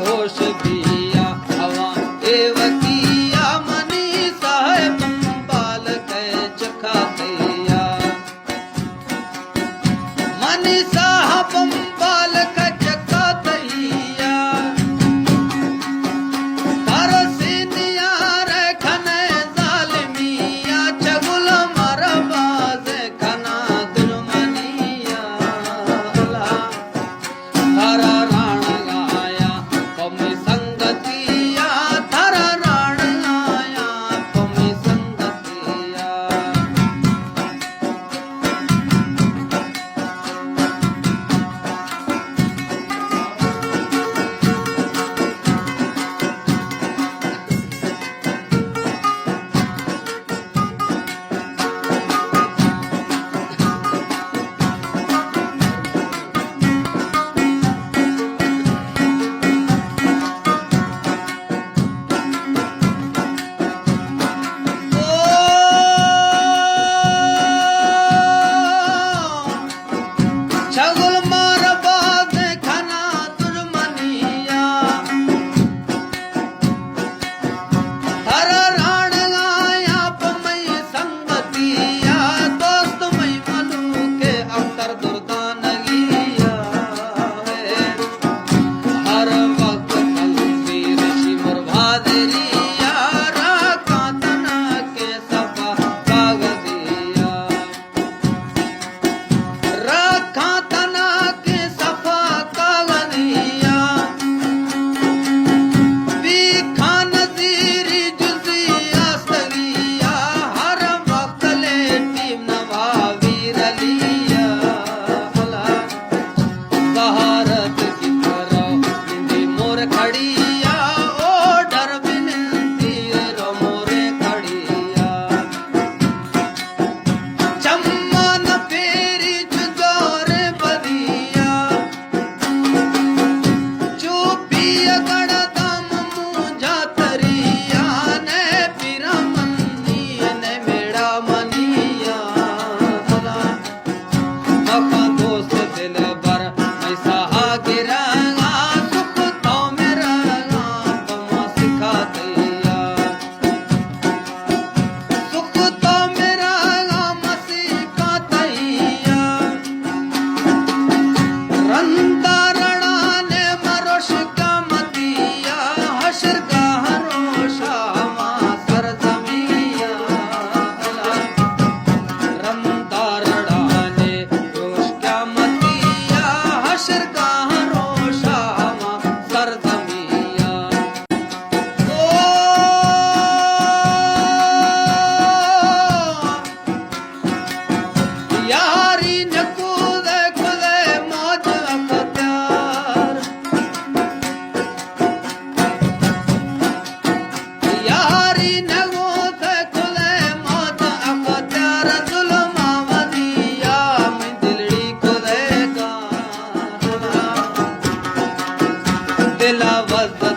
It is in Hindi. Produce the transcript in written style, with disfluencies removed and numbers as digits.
होश दिया हवा देवकिया मनी साहेब बाल के चखातिया मनी साहब बाल के चखातिया तरसिनिया रे खने जालिमिया चगुल मरबाज खना दुर्मनिया थारा राण गाया पमी संगतिया थारा राण गाया पमी संगतिया छगुल मरबाज खना दुर्मनिया हर राण गाया पमई संगतिया दोस्त मई मनु के अख्तर दुर्दानगिया हर वक्त तलबीर शिमर भादरिया राका तना के सफा कागदिया रखा तना के सफा कागदिया बीखा नजीरी जुजी आस्तगिया हर वक्त लेटी नवावीर लिया बहारत की तरह निंदी मोर खड़िया ओ डर बिनती रो मोरे खड़िया चम्मन फेरी जुजोर बदिया चुपिया गणदम मुझा तरिया ने पिरा मन्नी ने मेरा मनिया मखा दोस्त दिल बर ऐसा गिरगा सुख तो मेरा पमा सिखा दिया सुख तो मेरा मसीका तैया रंदा रणा ने मरोश का मतिया हशर का हरोशा मां सरजमिया रंदा रणा ने रोश का मतिया हशर का हरोशा मां सरजमिया ओ यारी न कूदे खुदे मौज अख्तियार यारी न कूदे खुदे मौज अख्तियार जुल्मा वदिया मैं दिलड़ी खुदे का दिला वज़्द